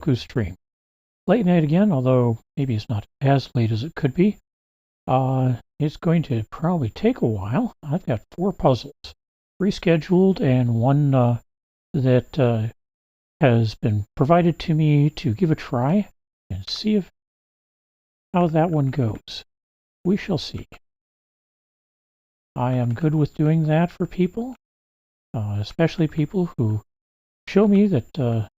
Sudoku stream. Late night again, although maybe it's not as late as it could be. It's going to probably take a while. I've got 4 puzzles rescheduled and one that has been provided to me to give a try and see how that one goes. We shall see. I am good with doing that for people, especially people who show me that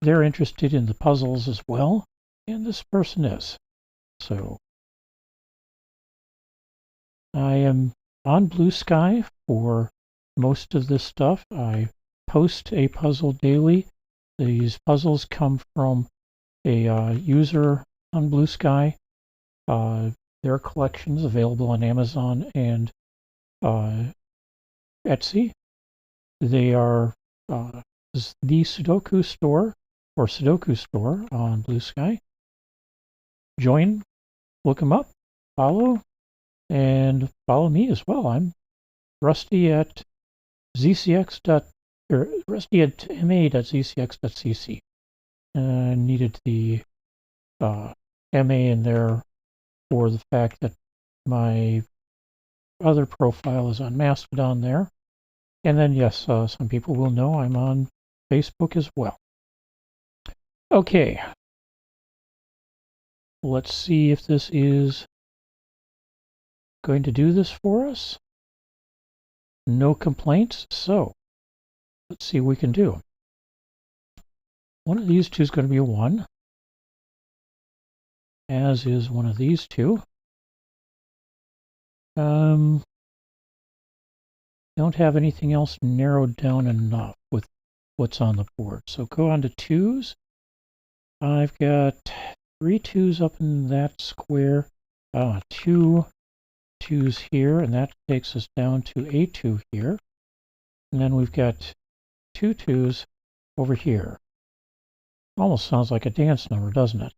they're interested in the puzzles as well, and this person is. So I am on Blue Sky for most of this stuff. I post a puzzle daily. These puzzles come from a user on Blue Sky. Their collections available on Amazon and Etsy. They are the Sudoku Store or SudokuStore on Blue Sky. Join, look them up, follow, and follow me as well. I'm Rusty at ma.zcx.cc. Needed the MA in there for the fact that my other profile is on Mastodon there. And then, yes, some people will know I'm on Facebook as well. Okay. Let's see if this is going to do this for us. No complaints, so let's see what we can do. One of these two is going to be a 1, as is one of these two. Don't have anything else narrowed down enough with what's on the board. So go on to 2s. I've got 3 2s up in that square. 2 2s here, and that takes us down to a 2 here. And then we've got 2 2s over here. Almost sounds like a dance number, doesn't it?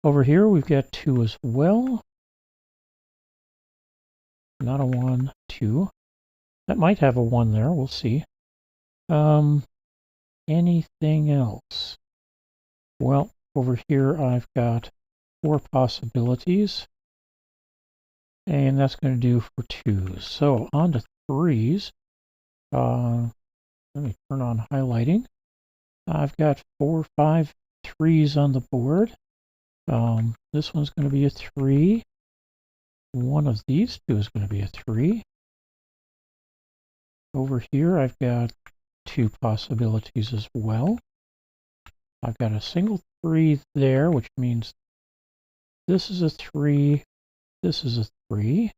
Over here we've got 2 as well. Not a 1, 2. That might have a 1 there, we'll see. Anything else? Well, over here I've got 4 possibilities. And that's going to do for 2s. So on to 3s. Let me turn on highlighting. I've got 4, 5 3s on the board. This one's going to be a 3. One of these two is going to be a 3. Over here I've got 2 possibilities as well. I've got a single 3 there, which means this is a 3, this is a 3.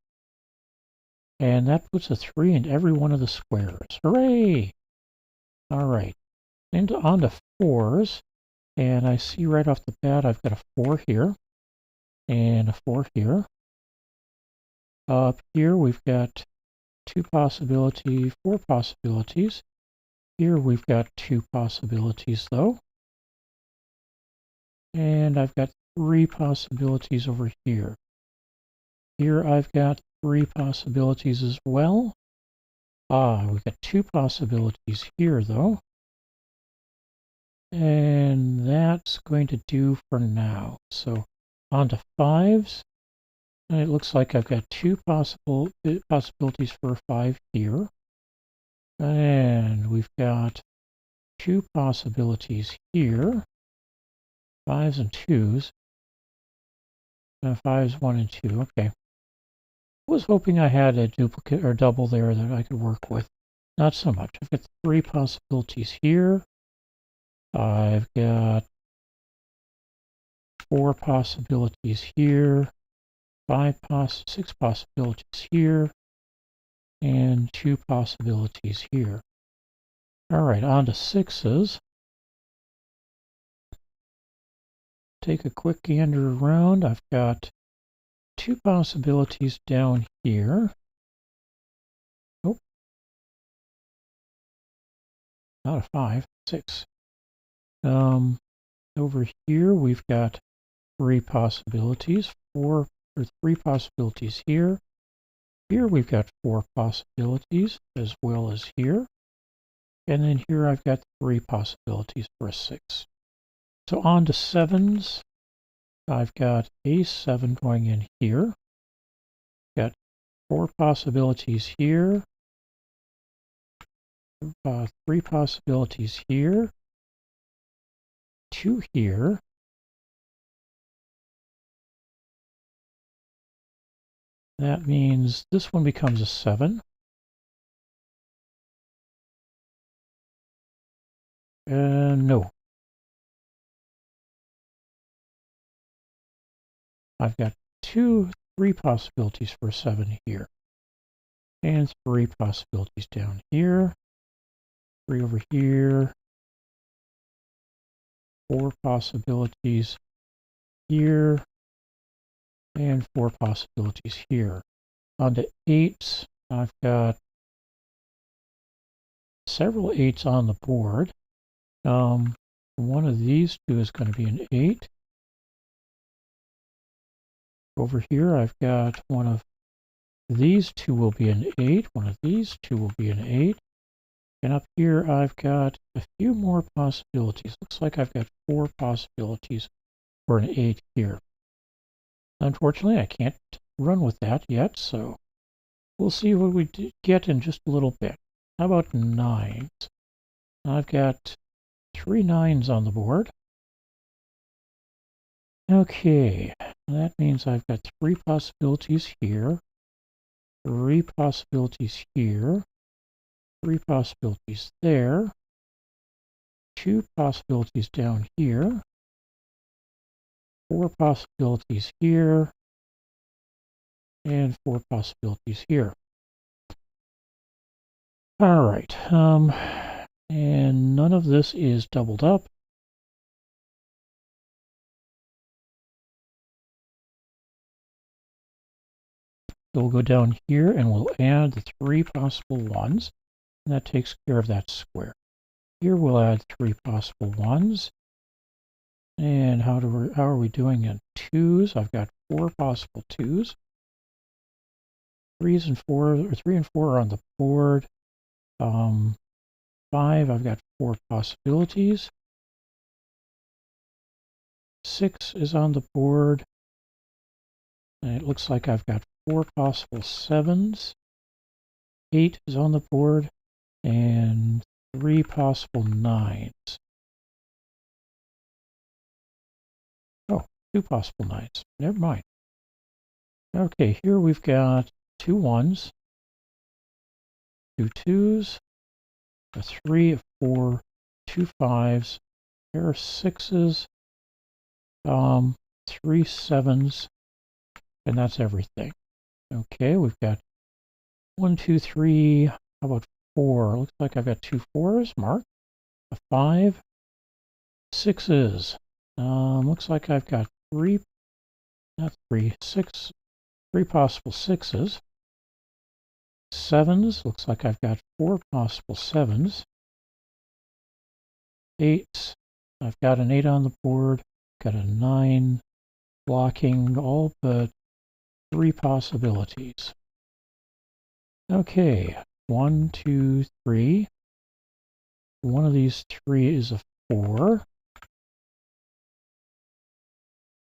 And that puts a 3 in every one of the squares. Hooray! All right. And on to 4s. And I see right off the bat I've got a 4 here. And a 4 here. Up here we've got 2 possibilities, 4 possibilities. Here we've got 2 possibilities though. And I've got 3 possibilities over here. Here I've got 3 possibilities as well. We've got 2 possibilities here though. And that's going to do for now. So on to 5s. And it looks like I've got 2 possibilities for a 5 here. And we've got 2 possibilities here. 5s and 2s. 5s, 1 and 2. Okay. I was hoping I had a duplicate or double there that I could work with. Not so much. I've got 3 possibilities here. I've got 4 possibilities here. 6 possibilities here, and 2 possibilities here. All right, on to 6s. Take a quick gander around. I've got 2 possibilities down here. Oh, not a 5, 6. Over here we've got 3 possibilities, 3 possibilities here. Here we've got 4 possibilities as well as here. And then here I've got 3 possibilities for a 6. So on to sevens. I've got a 7 going in here. Got 4 possibilities here. 3 possibilities here. 2 here. That means this one becomes a 7. No. I've got 3 possibilities for a 7 here. And 3 possibilities down here. 3 over here. 4 possibilities here. And 4 possibilities here. On to 8s. I've got several 8s on the board. One of these 2 is going to be an 8. Over here, I've got one of these 2 will be an 8. One of these 2 will be an 8. And up here, I've got a few more possibilities. Looks like I've got 4 possibilities for an 8 here. Unfortunately, I can't run with that yet, so we'll see what we get in just a little bit. How about 9s? I've got 3 9s on the board. Okay, that means I've got 3 possibilities here, 3 possibilities here, 3 possibilities there, 2 possibilities down here, 4 possibilities here, and 4 possibilities here. All right, and none of this is doubled up. So we'll go down here and we'll add the 3 possible 1s, and that takes care of that square. Here we'll add 3 possible 1s. And how are we doing in 2s? I've got 4 possible 2s. 3 and 4 are on the board. 5, I've got 4 possibilities. 6 is on the board. And it looks like I've got 4 possible 7s. 8 is on the board. And 3 possible 9s. Oh, 2 possible 9s. Never mind. Okay, here we've got 2 1s, 2 2s, a 3, a 4, 2 5s, a pair of 6s, 3 7s, and that's everything. Okay, we've got 1, 2, 3, how about 4? Looks like I've got 2 4s, mark, a 5, 6s. Looks like I've got 3 possible 6s. 7s, looks like I've got 4 possible 7s. 8s, I've got an 8 on the board, got a 9 blocking all but 3 possibilities. Okay, 1, 2, 3. One of these 3 is a 4.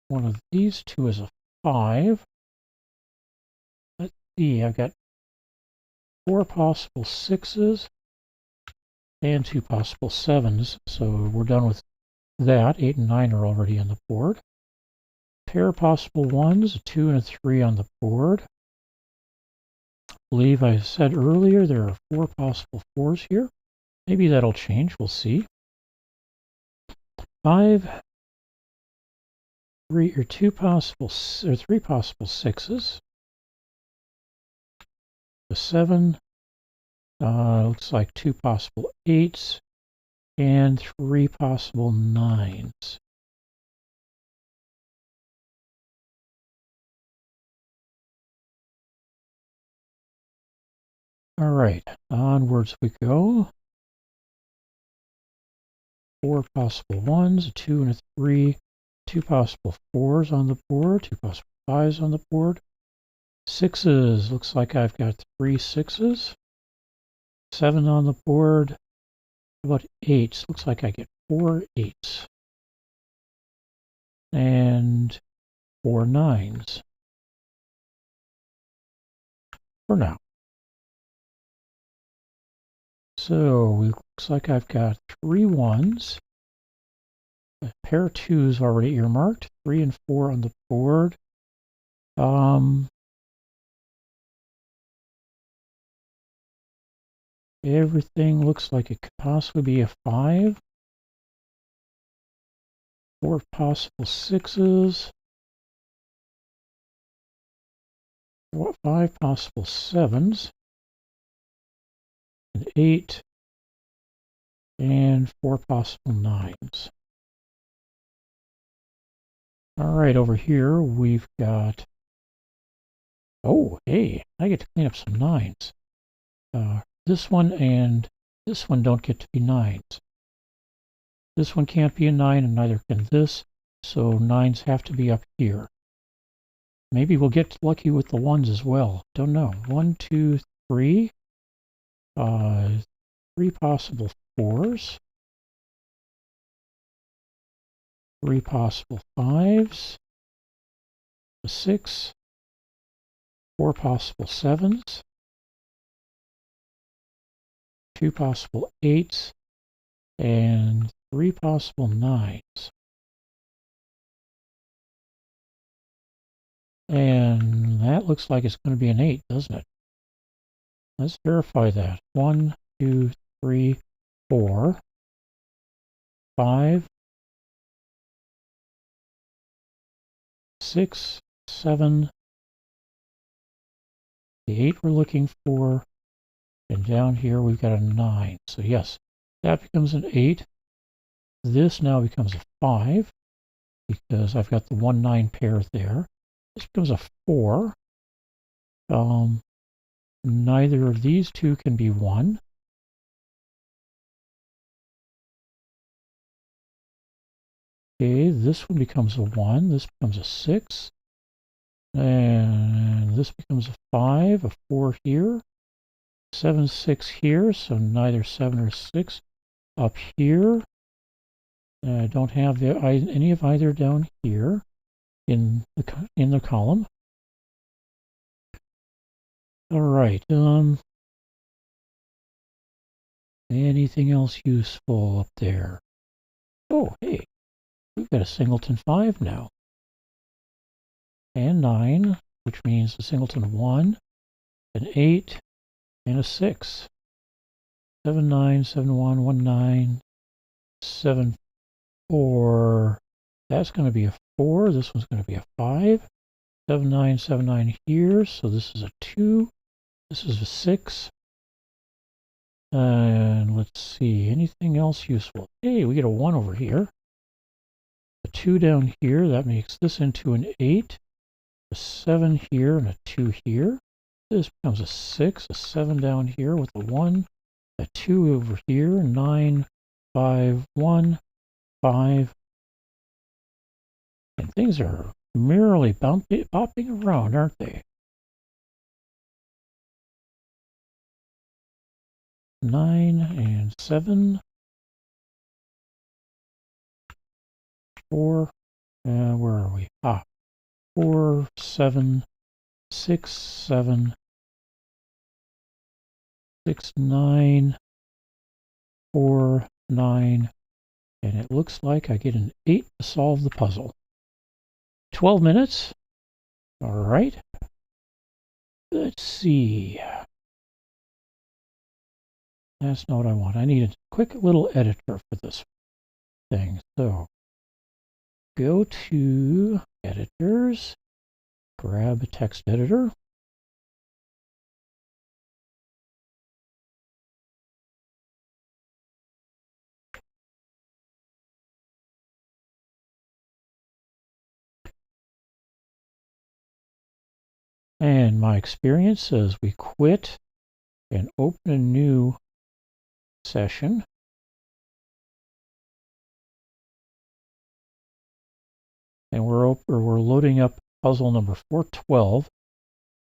One of these 2 is a 5. Let's see, I've got 4 possible 6s and 2 possible 7s, so we're done with that. 8 and 9 are already on the board. Pair of possible 1s, a 2 and a 3 on the board. I believe I said earlier there are 4 possible 4s here. Maybe that'll change, we'll see. 5, 3 or 3 possible 6s. A 7, looks like 2 possible 8s and 3 possible 9s. All right, onwards we go. 4 possible 1s, a 2 and a 3, 2 possible 4s on the board, 2 possible 5s on the board. 6s, looks like I've got 3 6s. 7 on the board. How about 8s? Looks like I get 4 8s. and 4 9s for now. So it looks like I've got 3 1s, a pair of 2s already earmarked, 3 and 4 on the board. Everything looks like it could possibly be a 5. 4 possible 6s. 5 possible 7s. An 8. And 4 possible 9s. Alright, over here we've got... Oh, hey, I get to clean up some 9s. This one and this one don't get to be 9s. This one can't be a 9, and neither can this, so 9s have to be up here. Maybe we'll get lucky with the 1s as well. Don't know. 1, 2, 3. 3 possible 4s. 3 possible 5s. A 6. 4 possible 7s. 2 possible 8s. And 3 possible 9s. And that looks like it's going to be an 8, doesn't it? Let's verify that. 1, 2, 3, 4, 5, 6, 7, the 8 we're looking for, and down here we've got a 9. So yes, that becomes an 8. This now becomes a 5, because I've got the 1, 9 pair there. This becomes a 4. Neither of these two can be 1. Okay, this one becomes a 1. This becomes a 6. And this becomes a 5, a 4 here. 7, 6 here, so neither 7 or 6. Up here, I don't have any of either down here in the column. All right. Anything else useful up there? Oh, hey, we've got a singleton 5 now. And 9, which means a singleton 1, an 8, and a 6. 7, 9, 7, 1, 1, 9, 7, 4. That's going to be a 4. This one's going to be a 5. 7, 9, 7, 9 here. So this is a 2. This is a 6. And let's see, anything else useful? Hey, we get a 1 over here. A 2 down here. That makes this into an 8. A 7 here and a 2 here. This becomes a 6. A 7 down here with a 1. A 2 over here. 9, 5, 1, 5. And things are merrily bopping around, aren't they? 9 and 7. 4. Where are we? 4, 7, 6, 7, 6, 9, 4, 9, and it looks like I get an 8 to solve the puzzle. 12 minutes. All right. Let's see. That's not what I want. I need a quick little editor for this thing. So go to editors, grab a text editor. And my experience says we quit and open a new session. And we're loading up puzzle number 412,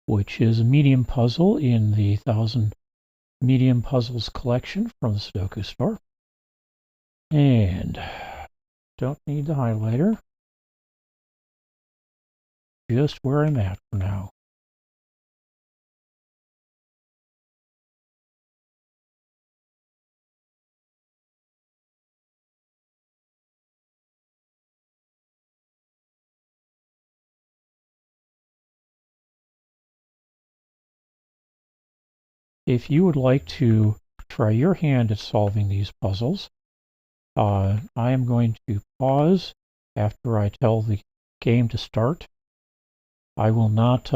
which is a medium puzzle in the 1000 medium puzzles collection from the Sudoku Store. And don't need the highlighter. just where I'm at for now. If you would like to try your hand at solving these puzzles, I am going to pause after I tell the game to start. I will not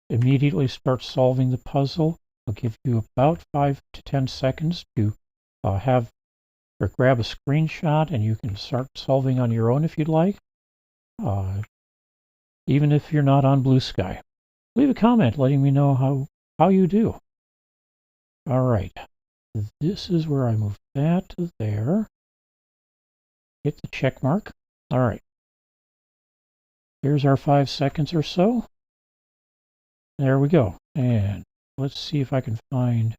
immediately start solving the puzzle. I'll give you about 5 to 10 seconds to have or grab a screenshot, and you can start solving on your own if you'd like, even if you're not on Blue Sky. Leave a comment letting me know how you do. All right, this is where I move that to there. Hit the check mark. All right, here's our 5 seconds or so. There we go. And let's see if I can find,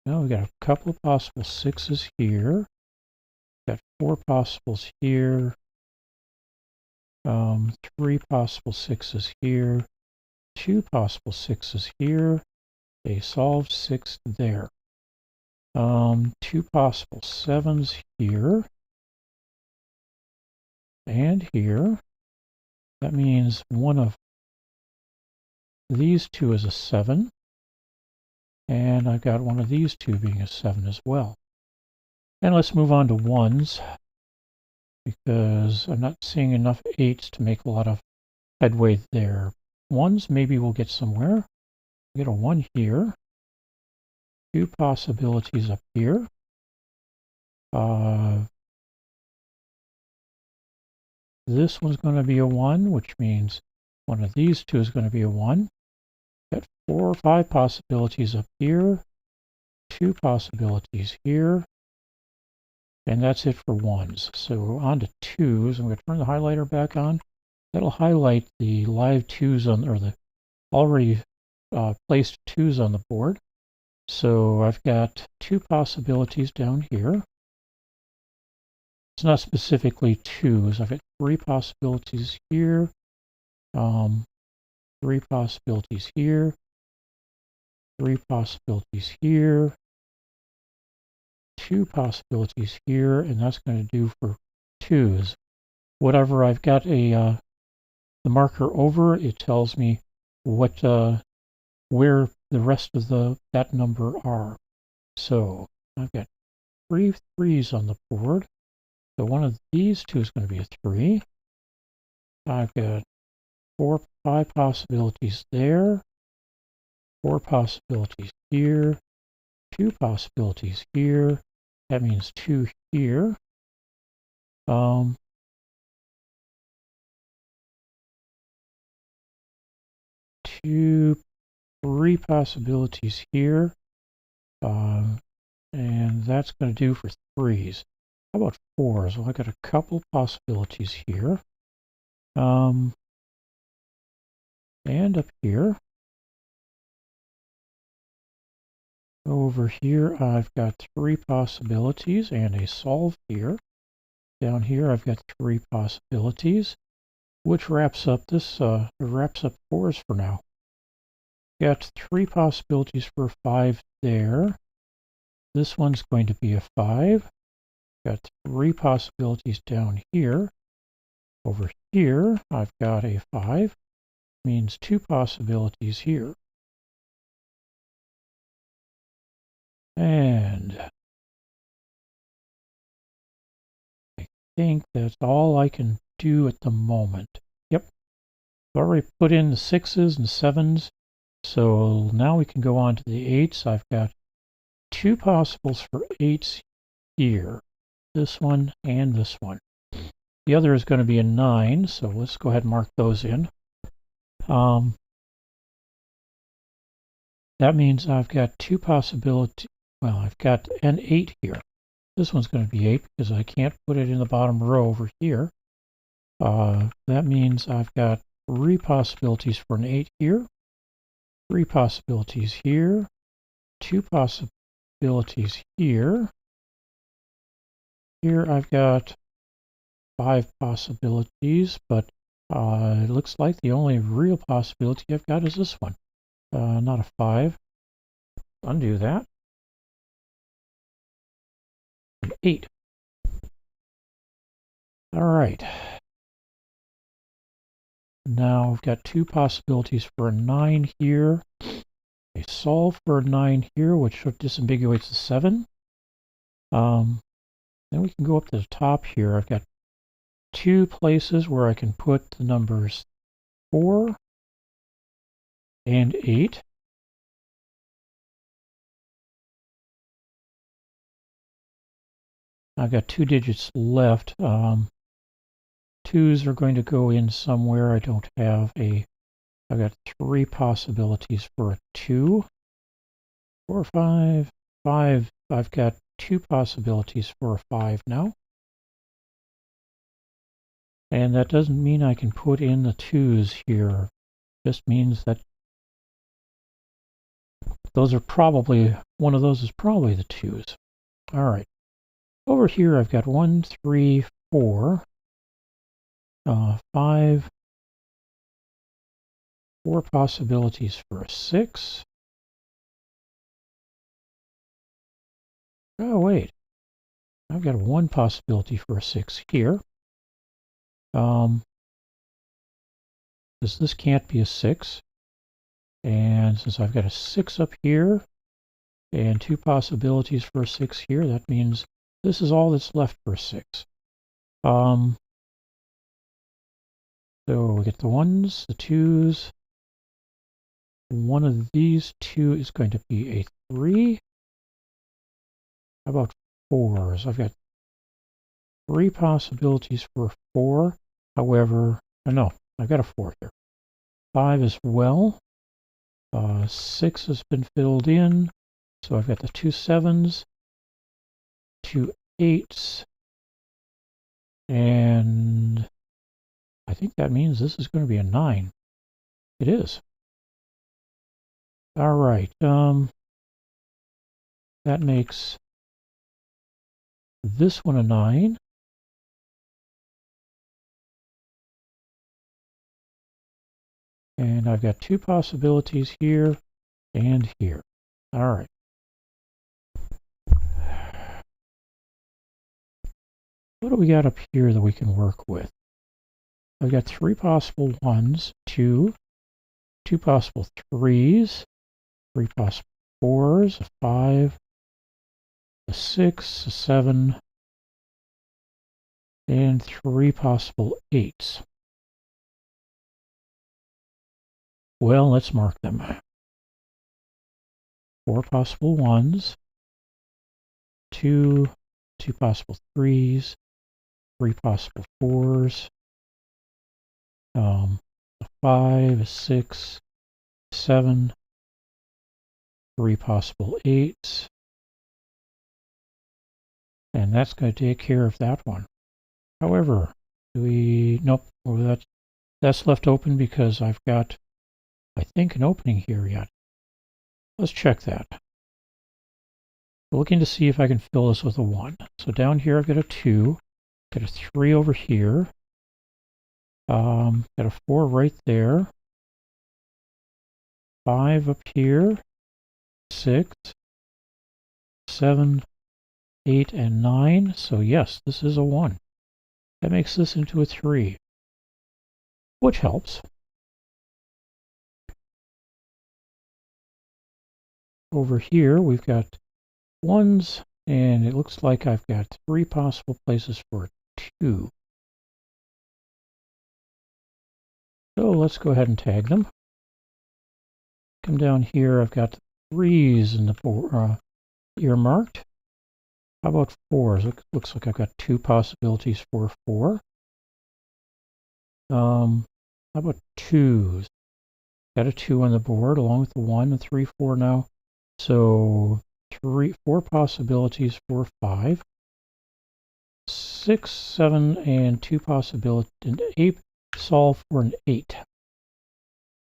well, we got a couple of possible 6s here. Got 4 possibles here. 3 possible 6s here. 2 possible 6s here. A solved 6 there. 2 possible 7s here. And here. That means one of these 2 is a 7. And I've got one of these 2 being a 7 as well. And let's move on to 1s, because I'm not seeing enough 8s to make a lot of headway there. 1s maybe we'll get somewhere. We'll get a 1 here. 2 possibilities up here. This one's going to be a 1, which means one of these 2 is going to be a 1. Got 4 or 5 possibilities up here. 2 possibilities here. And that's it for 1s. So we're on to 2s. I'm going to turn the highlighter back on. That'll highlight the live 2s on, or the already placed 2s on the board. So I've got 2 possibilities down here. It's not specifically 2s. I've got 3 possibilities here. 3 possibilities here. 3 possibilities here. 2 possibilities here, and that's going to do for 2s. Whatever I've got the marker over, it tells me what where the rest of that number are. So I've got 3 3s on the board. So one of these 2 is going to be a 3. I've got 5 possibilities there. 4 possibilities here. 2 possibilities here. That means 2 here. 3 possibilities here. And that's going to do for 3s. How about 4s? Well, I got a couple possibilities here. And up here. Over here, I've got 3 possibilities and a solve here. Down here, I've got 3 possibilities, which wraps up this, wraps up 4s for now. Got 3 possibilities for 5 there. This one's going to be a 5. Got 3 possibilities down here. Over here, I've got a 5. Means 2 possibilities here. And I think that's all I can do at the moment. Yep. I've already put in the 6s and 7s. So now we can go on to the 8s. I've got 2 possibles for 8s here. This one and this one. The other is going to be a 9, so let's go ahead and mark those in. That means I've got 2 possibilities. Well, I've got an 8 here. This one's going to be 8 because I can't put it in the bottom row over here. That means I've got 3 possibilities for an 8 here. 3 possibilities here. 2 possibilities here. Here I've got 5 possibilities, but It looks like the only real possibility I've got is this one. Not a 5. Undo that. An 8. All right. Now we've got 2 possibilities for a 9 here. A solve for a 9 here, which disambiguates the 7. Then we can go up to the top here. I've got 2 places where I can put the numbers 4 and 8. I've got 2 digits left. 2s are going to go in somewhere. I don't have a... I've got 3 possibilities for a 2. 4, 5, 5. I've got 2 possibilities for a 5 now. And that doesn't mean I can put in the 2s here. It just means that those are probably, one of those is probably the 2s. All right. Over here, I've got 1, 3, 4, 5, 4 possibilities for a 6. Oh, wait. I've got 1 possibility for a 6 here. This can't be a 6. And since I've got a 6 up here and 2 possibilities for a 6 here, that means this is all that's left for a 6. So we get the 1s, the 2s. One of these 2 is going to be a 3. How about 4s? I've got 3 possibilities for a 4. However, no, I've got a 4 here. 5 as well. 6 has been filled in. So I've got the 2 7s, 2 8s, and I think that means this is going to be a 9. It is. All right. That makes this one a 9. And I've got 2 possibilities here and here. All right. What do we got up here that we can work with? I've got 3 possible 1s, 2 possible 3s, 3 possible 4s, a 5, a 6, a 7, and 3 possible 8s. Well, let's mark them. 4 possible 1s, 2 possible 3s, 3 possible 4s, a 5, a 6, 7, 3 possible 8s, and that's going to take care of that one. However, nope, well, that's left open because I've got, I think, an opening here yet. Let's check that. Looking to see if I can fill this with a 1. So down here I've got a 2, got a 3 over here, got a 4 right there, 5 up here, 6, 7, 8, and 9. So yes, this is a 1. That makes this into a 3, which helps. Over here we've got 1s, and it looks like I've got 3 possible places for a 2. So let's go ahead and tag them. Come down here, I've got 3s in the earmarked. How about 4s? It looks like I've got 2 possibilities for 4. How about 2s? Got a 2 on the board along with the 1 and 3, 4 now. So 4 possibilities for 5. 6, 7, and 2 possibilities, and 8 solve for an 8.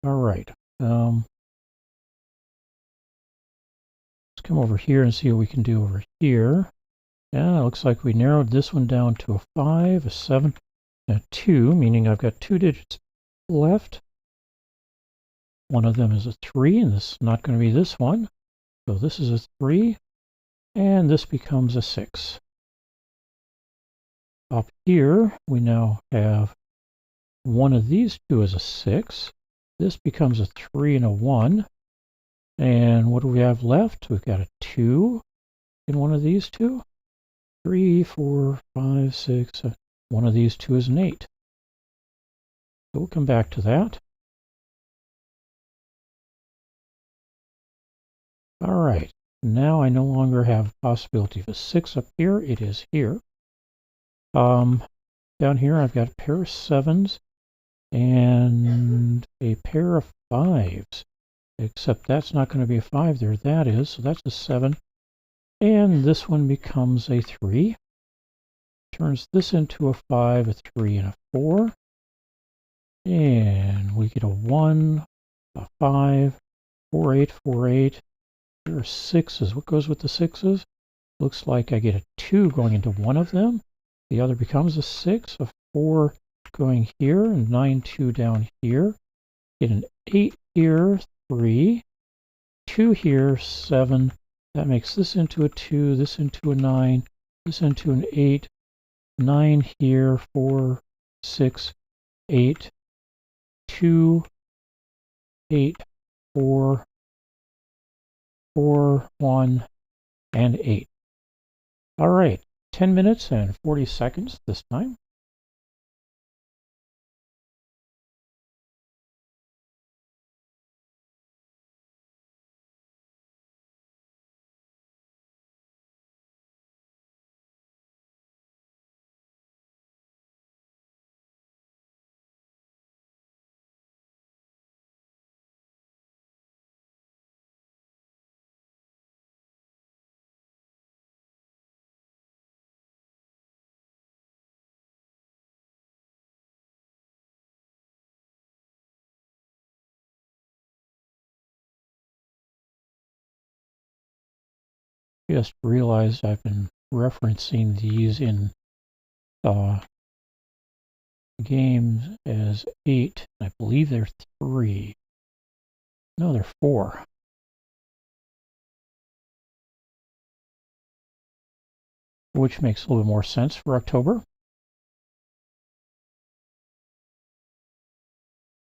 All right. Let's come over here and see what we can do over here. Yeah, it looks like we narrowed this one down to a 5, a 7. 2, meaning I've got 2 digits left. One of them is a 3, and this is not going to be this one. So this is a 3, and this becomes a 6. Up here, we now have one of these two is a 6. This becomes a 3 and a 1. And what do we have left? We've got a 2 in one of these two. 3, 4, 5, 6. One of these two is an 8. So we'll come back to that. All right. Now I no longer have a possibility of a 6 up here. It is here. Down here I've got a pair of 7s and a pair of 5s. Except that's not going to be a 5 there. That is. So that's a 7. And this one becomes a 3. Turns this into a 5, a 3, and a 4. And we get a 1, a 5, 4, 8, 4, 8. There are 6s. What goes with the 6s? Looks like I get a 2 going into one of them. The other becomes a 6, a 4 going here, and 9, 2 down here. Get an 8 here, 3, 2 here, 7. That makes this into a 2, this into a 9, this into an 8, 9 here, 4, 6, 8, 2, 8, 4, 4, 1, and 8. All right, 10 minutes and 40 seconds this time. Just realized I've been referencing these in games as 8. I believe they're 3. No, they're 4. Which makes a little more sense for October.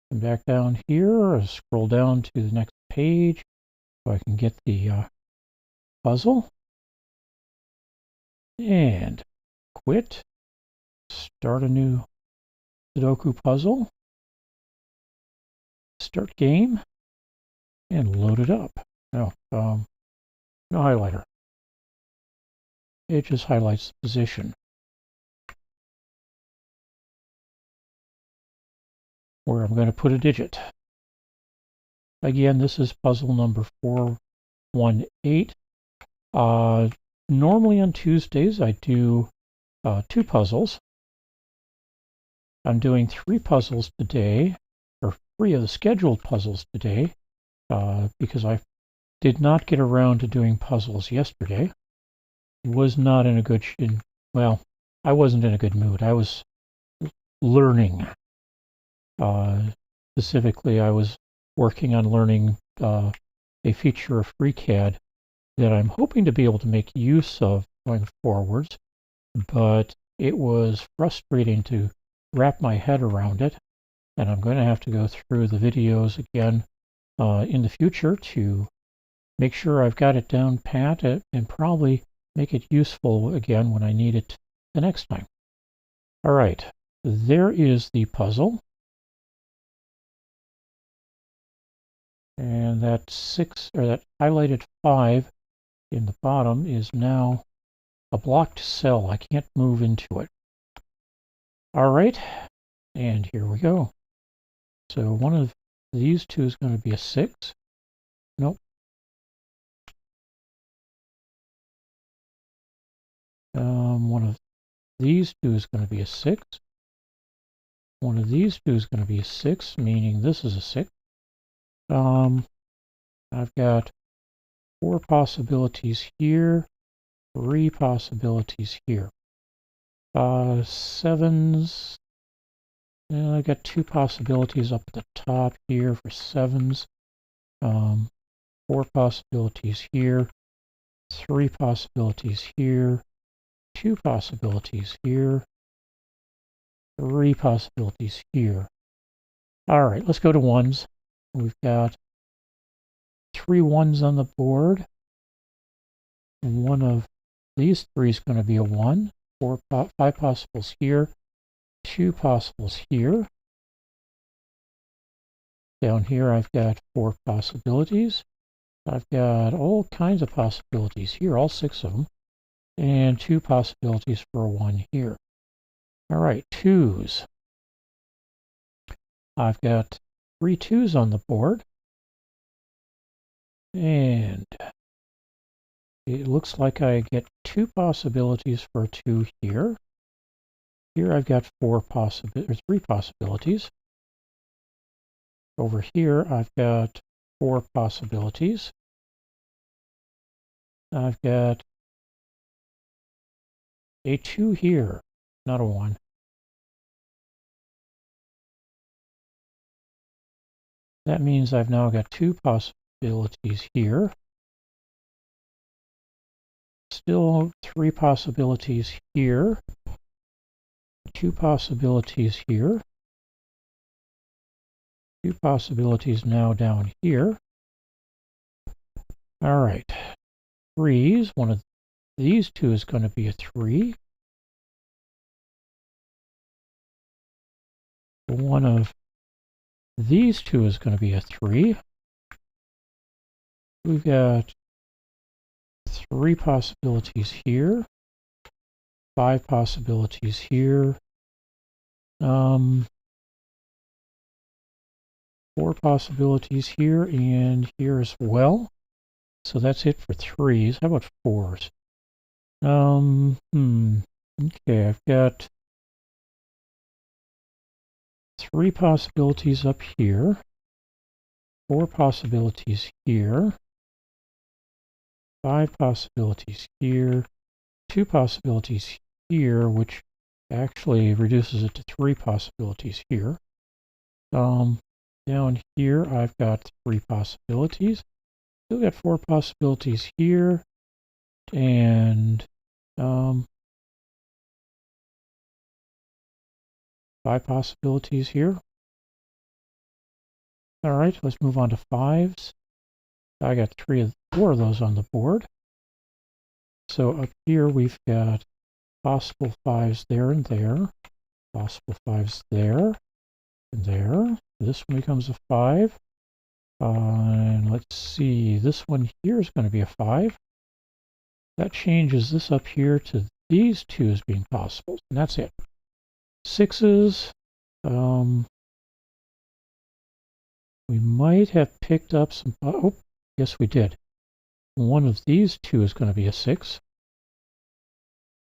Come back down here, scroll down to the next page so I can get the puzzle. And quit. Start a new Sudoku puzzle. Start game. And load it up. No highlighter. It just highlights the position. Where I'm going to put a digit. Again, this is puzzle number 418. Normally on Tuesdays I do 2 puzzles. I'm doing 3 puzzles today, or 3 of the scheduled puzzles today, because I did not get around to doing puzzles yesterday. Was not in a good well, I wasn't in a good mood. I was learning. Specifically, I was working on learning a feature of FreeCAD that I'm hoping to be able to make use of going forwards, but it was frustrating to wrap my head around it, and I'm going to have to go through the videos again in the future to make sure I've got it down pat and probably make it useful again when I need it the next time. All right, there is the puzzle. And that 6, or that highlighted 5 in the bottom is now a blocked cell. I can't move into it. All right, and here we go. So one of these two is going to be a 6. Nope. One of these two is going to be a 6. One of these two is going to be a 6, meaning this is a 6. I've got 4 possibilities here, 3 possibilities here. 7s, And I've got two possibilities up at the top here for 7s. 4 possibilities here. 3 possibilities here. 2 possibilities here. 3 possibilities here. All right, let's go to 1s. We've got 3 1s on the board. And one of these 3 is going to be a 1. 5 possibles here. 2 possibles here. Down here I've got 4 possibilities. I've got all kinds of possibilities here, all 6 of them. And 2 possibilities for a 1 here. All right, 2s. I've got 3 2s on the board. And it looks like I get 2 possibilities for a 2 here. Here I've got 3 possibilities. Over here I've got 4 possibilities. I've got a 2 here, not a 1. That means I've now got 2 possibilities here. Still 3 possibilities here. 2 possibilities here. 2 possibilities now down here. All right. 3s. One of these 2 is going to be a 3. One of these 2 is going to be a 3. We've got 3 possibilities here. 5 possibilities here. 4 possibilities here and here as well. So that's it for 3s. How about 4s? Okay, I've got 3 possibilities up here. 4 possibilities here. 5 possibilities here. 2 possibilities here, which actually reduces it to 3 possibilities here. Down here, I've got 3 possibilities. Still got 4 possibilities here, and 5 possibilities here. All right, let's move on to 5s. I got 4 of those on the board. So up here, we've got possible 5s there and there, possible 5s there and there. This one becomes a 5. And let's see, this one here is going to be a 5. That changes this up here to these 2 as being possible, and that's it. 6s, we might have picked up some, oh, yes we did. One of these 2 is going to be a 6.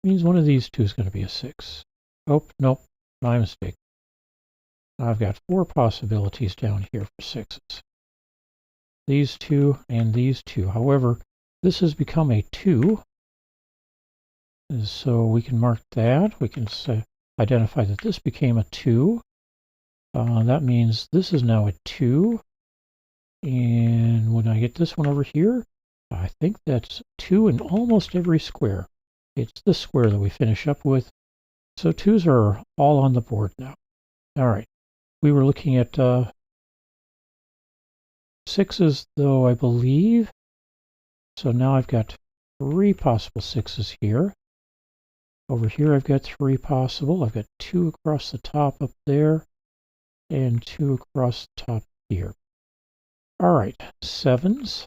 Means one of these 2 is going to be a 6. Oh, nope, my mistake. I've got 4 possibilities down here for 6s. These 2 and these 2. However, this has become a 2. So we can mark that. We can identify that this became a 2. That means this is now a 2. And when I get this one over here, I think that's 2 in almost every square. It's this square that we finish up with. So 2s are all on the board now. All right. We were looking at 6s, though, I believe. So now I've got 3 possible 6s here. Over here, I've got 3 possible. I've got 2 across the top up there and 2 across the top here. All right, 7s.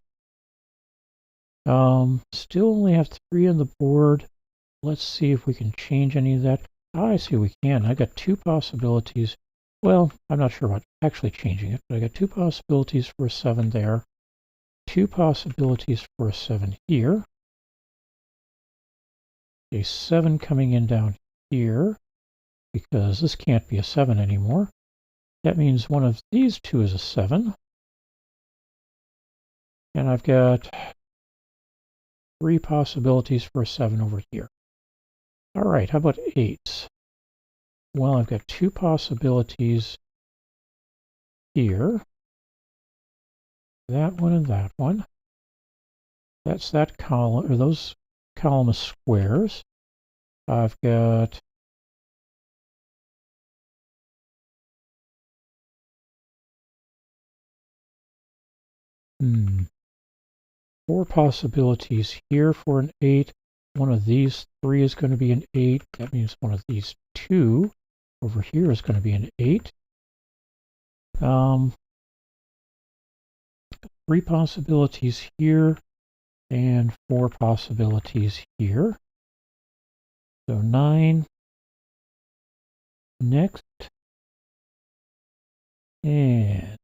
Still only have 3 on the board. Let's see if we can change any of that. I see we can. I got 2 possibilities. Well, I'm not sure about actually changing it, but I got 2 possibilities for a 7 there. 2 possibilities for a 7 here. A 7 coming in down here, because this can't be a 7 anymore. That means one of these 2 is a 7. And I've got 3 possibilities for a 7 over here. All right, how about 8s? Well, I've got two possibilities here. That one and that one. That's that column, or those column of squares. I've got four possibilities here for an 8. One of these three is going to be an 8. That means one of these two over here is going to be an 8. Three possibilities here and four possibilities here. So 9 next. And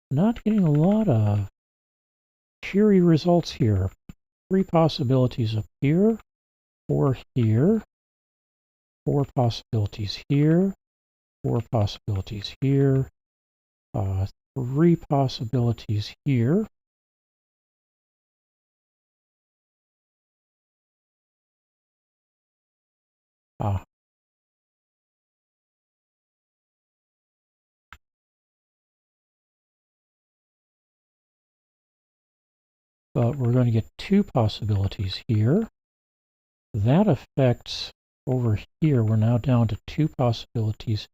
not getting a lot of cheery results here. Three possibilities up here, four here, four possibilities here, four possibilities here, three possibilities here. But we're going to get two possibilities here. That affects over here. We're now down to two possibilities.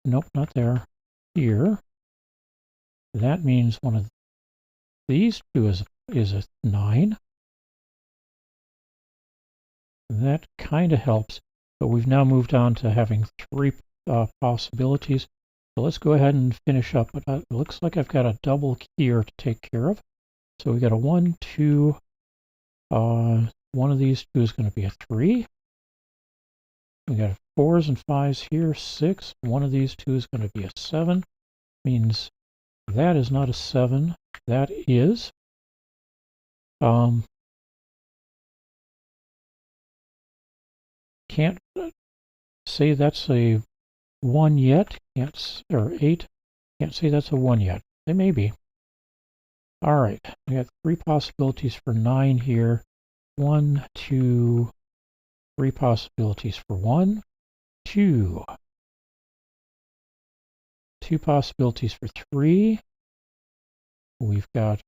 Nope, not there. Here. That means one of these two is a 9. That kind of helps, but we've now moved on to having three possibilities. So let's go ahead and finish up. It looks like I've got a double here to take care of. So we got a 1, 2. One of these two is going to be a 3. We got 4s and 5s here, 6. One of these two is going to be a 7. Means that is not a 7. That is. Can't say that's a 1 yet. Or 8. Can't say that's a 1 yet. They may be. All right. We got three possibilities for 9 here. 1, 2, 3 possibilities for 1, 2. 2 possibilities for 3. We've got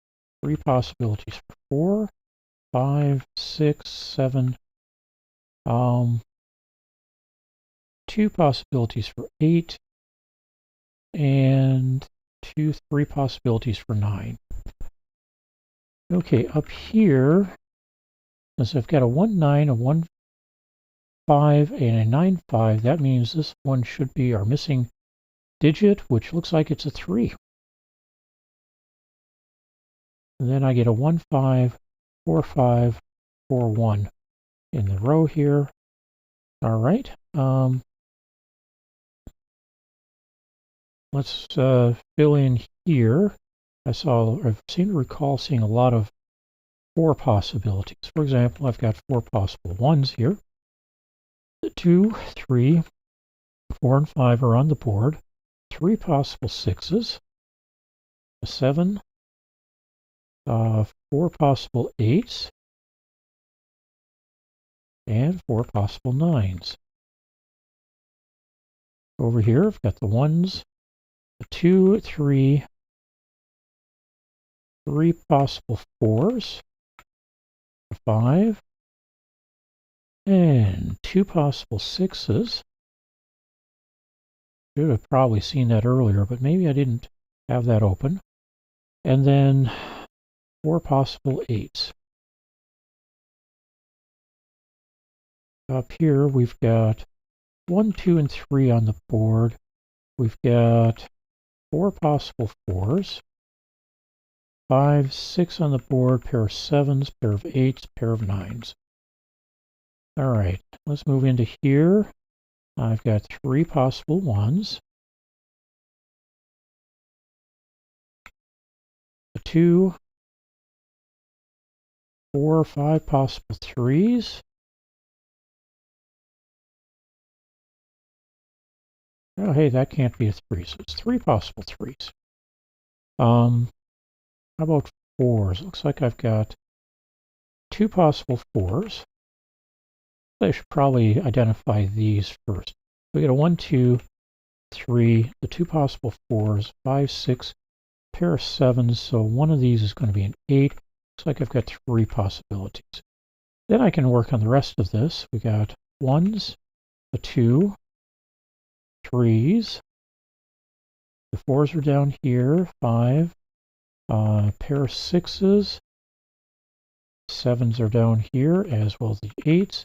3 possibilities for 4, 5, 6, 7. 2 possibilities for 8. And 3 possibilities for 9. Okay, up here, since I've got a 1, 9, a 1, 5, and a 9, 5, that means this one should be our missing digit, which looks like it's a 3. And then I get a 1, 5, 4, 5, 4, 1 in the row here. All right. Let's fill in here. I seem to recall seeing a lot of 4 possibilities. For example, I've got 4 possible 1s here. 2, 3, 4, and 5 are on the board. 3 possible 6s. A 7. 4 possible 8s. And 4 possible 9s. Over here, I've got the 1s. A 2, 3, 3 possible 4s. A 5. And 2 possible 6s. Should have probably seen that earlier, but maybe I didn't have that open. And then 4 possible 8s. Up here, we've got 1, 2, and 3 on the board. We've got 4 possible 4s. 5, 6 on the board, pair of 7s, pair of 8s, pair of 9s. All right, let's move into here. I've got 3 possible 1s. A 2, 4 or 5 possible 3s. Oh, hey, that can't be a 3, so it's 3 possible 3s. How about 4s? Looks like I've got 2 possible 4s. I should probably identify these first. We got a 1, 2, 3, the 2 possible 4s, 5, 6, pair of 7s, so one of these is going to be an 8. Looks like I've got 3 possibilities. Then I can work on the rest of this. We got 1s, a 2, 3s, the 4s are down here, 5, pair of 6s, 7s are down here, as well as the 8s.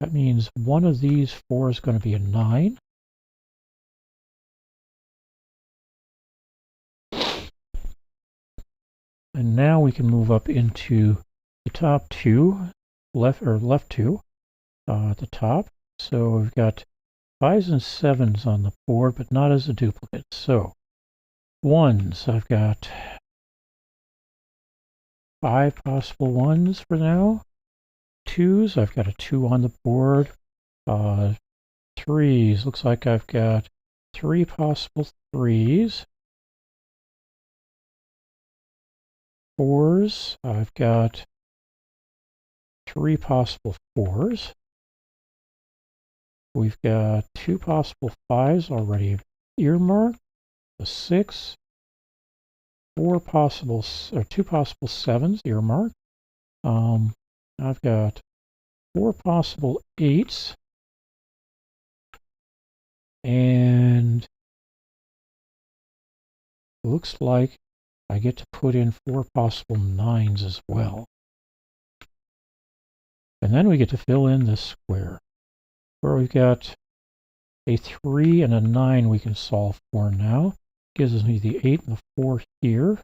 That means one of these 4 is going to be a 9. And now we can move up into the top 2, left 2 at the top. So we've got 5s and 7s on the board, but not as a duplicate. So 1s, I've got 5 possible 1s for now. 2s, I've got a 2 on the board. 3s, looks like I've got 3 possible 3s. 4s, I've got 3 possible 4s. We've got 2 possible 5s already earmarked. A 6, 2 possible 7s earmarked. I've got 4 possible 8s, and it looks like I get to put in 4 possible 9s as well. And then we get to fill in this square, where we've got a 3 and a 9 we can solve for now. Gives me the 8 and the 4 here.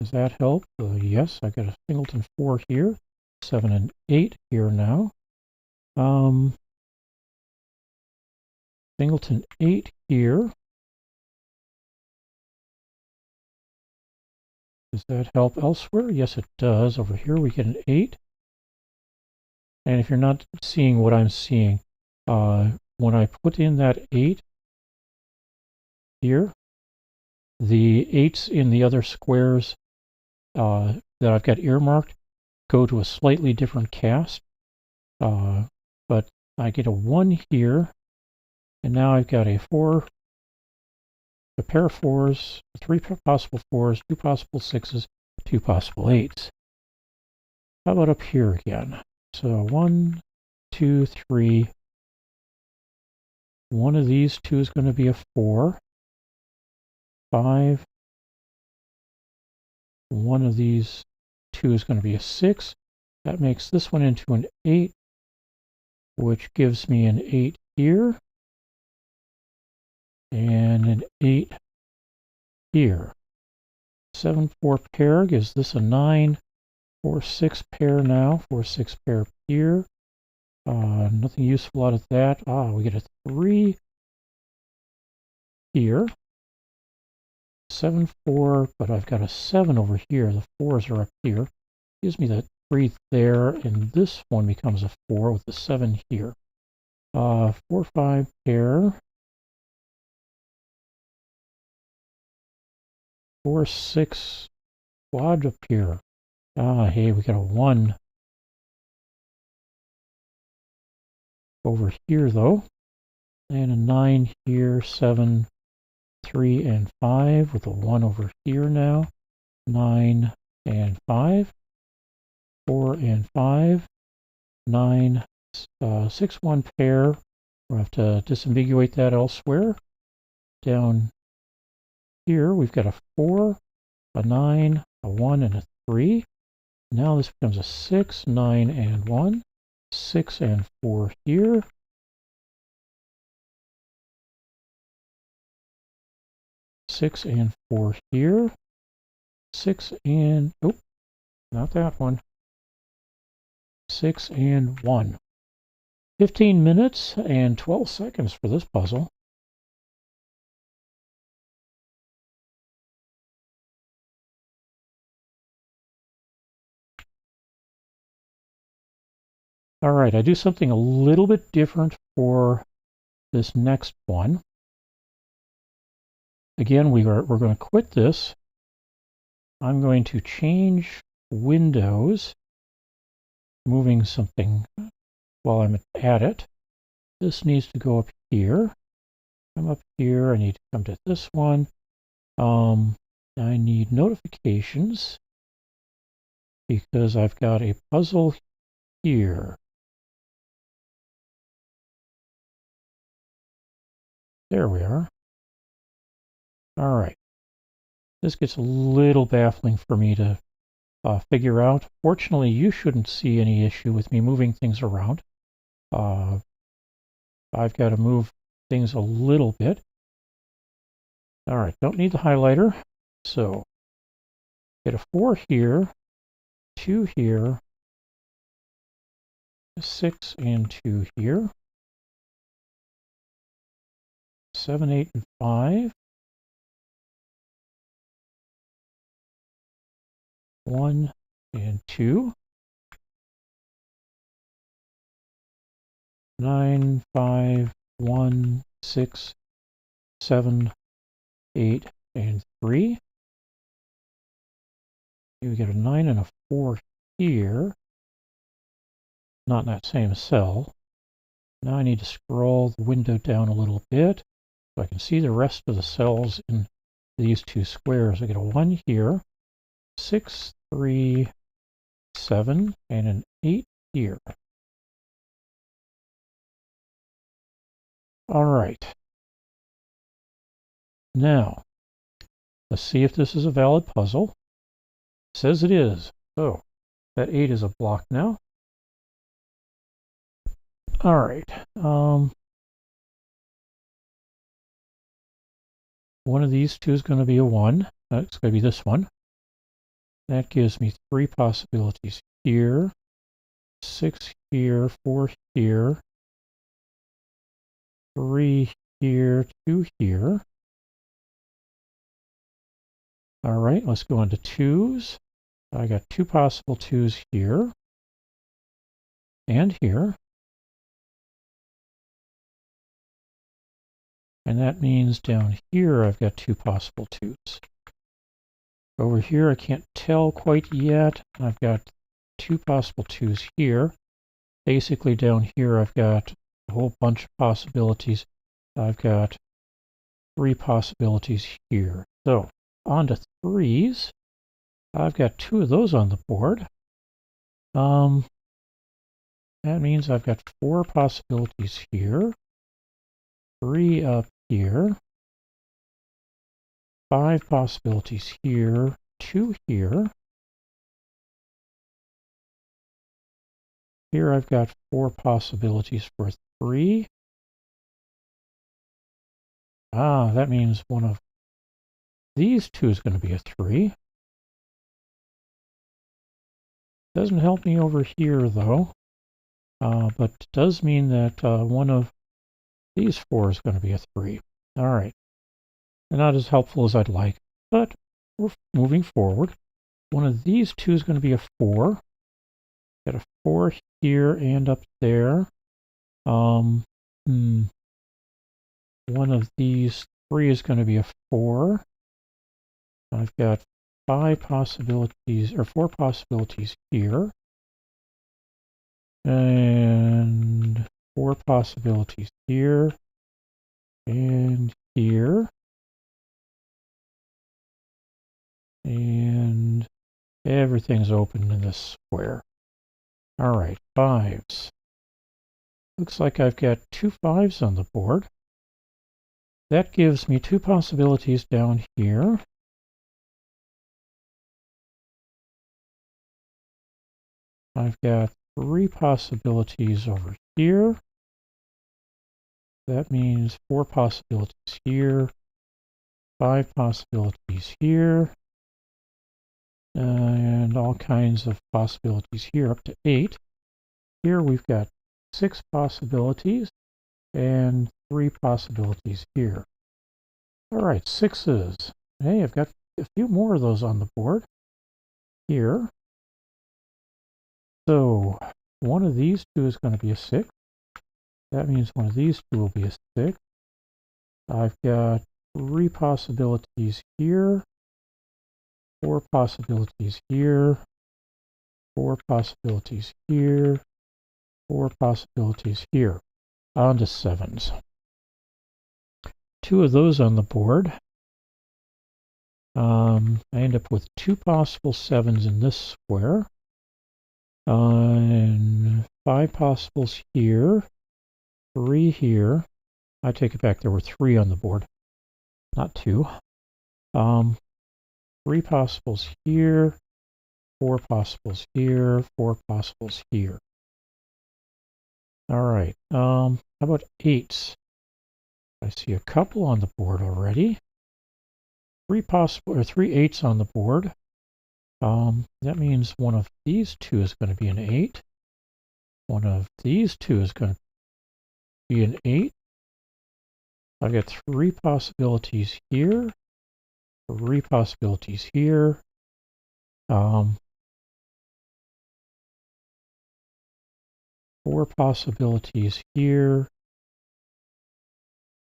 Does that help? Yes, I got a singleton 4 here, 7 and 8 here now. Singleton 8 here. Does that help elsewhere? Yes, it does. Over here we get an 8. And if you're not seeing what I'm seeing, when I put in that 8 here, the 8s in the other squares that I've got earmarked go to a slightly different cast. But I get a 1 here, and now I've got a 4, a pair of 4s, 3 possible 4s, 2 possible 6s, 2 possible 8s. How about up here again? So 1, 2, 3. One of these 2 is going to be a 4. 5. One of these 2 is going to be a 6. That makes this one into an 8, which gives me an 8 here, and an 8 here. 7, 4 pair gives this a 9. 4, 6 pair now. 4, 6 pair here. Nothing useful out of that. We get a 3 here. 7, 4, but I've got a 7 over here. The 4s are up here. Gives me that 3 there, and this one becomes a 4 with the 7 here. 4, 5 pair. 4, 6 quad up here. Hey, we got a 1 over here though, and a 9 here. 7, 3, and 5 with a 1 over here now. 9 and 5. 4 and 5. 9, 6, 1 pair. We'll have to disambiguate that elsewhere. Down here we've got a 4, a 9, a 1, and a 3. Now this becomes a 6, 9, and 1. 6 and 4 here. 6 and 4 here. 6 and, oh, not that one. 6 and 1. 15 minutes and 12 seconds for this puzzle. All right, I do something a little bit different for this next one. Again, we're going to quit this. I'm going to change windows moving something while I'm at it. This needs to go up here. I'm up here. I need to come to this one. I need notifications because I've got a puzzle here. There we are. All right. This gets a little baffling for me to figure out. Fortunately, you shouldn't see any issue with me moving things around. I've got to move things a little bit. All right, don't need the highlighter. So get a 4 here, 2 here, 6 and 2 here, 7, 8, and 5, 1 and 2, 9, 5, 1, 6, 7, 8, and 3. You get a 9 and a 4 here, not in that same cell. Now I need to scroll the window down a little bit so I can see the rest of the cells in these two squares. I get a 1 here, 6, 3, 7, and an 8 here. All right. Now, let's see if this is a valid puzzle. It says it is. So, that 8 is a block now. All right. One of these two is going to be a 1. It's going to be this one. That gives me 3 possibilities here, 6 here, 4 here, 3 here, 2 here. All right, let's go on to 2s. I got 2 possible 2s here and here. And that means down here I've got 2 possible 2s. Over here I can't tell quite yet. I've got 2 possible 2s here. Basically down here I've got a whole bunch of possibilities. I've got 3 possibilities here. So on to 3s. I've got 2 of those on the board. That means I've got 4 possibilities here, 3 up here, 5 possibilities here, 2 here. Here I've got 4 possibilities for 3. That means one of these 2 is going to be a 3. Doesn't help me over here though, but it does mean that one of these 4 is going to be a 3. All right. Not as helpful as I'd like, but we're moving forward. One of these 2 is going to be a 4. Got a 4 here and up there. One of these 3 is going to be a 4. I've got 5 possibilities, or 4 possibilities here. And 4 possibilities here. And here. And everything's open in this square. All right, 5s. Looks like I've got 2 5s on the board. That gives me 2 possibilities down here. I've got 3 possibilities over here. That means 4 possibilities here, 5 possibilities here, and all kinds of possibilities here up to 8. Here we've got 6 possibilities and 3 possibilities here. All right, 6s. Hey, I've got a few more of those on the board here. So one of these 2 is going to be a 6. That means one of these 2 will be a 6. I've got 3 possibilities here, 4 possibilities here, 4 possibilities here, 4 possibilities here. On to 7s. 2 of those on the board. I end up with 2 possible 7s in this square. And 5 possibles here, 3 here. I take it back, there were 3 on the board, not 2. 3 possibles here, 4 possibles here, 4 possibles here. All right, how about 8s? I see a couple on the board already. 3 8s on the board. That means one of these 2 is going to be an 8. One of these 2 is going to be an 8. I've got 3 possibilities here, 3 possibilities here. 4 possibilities here.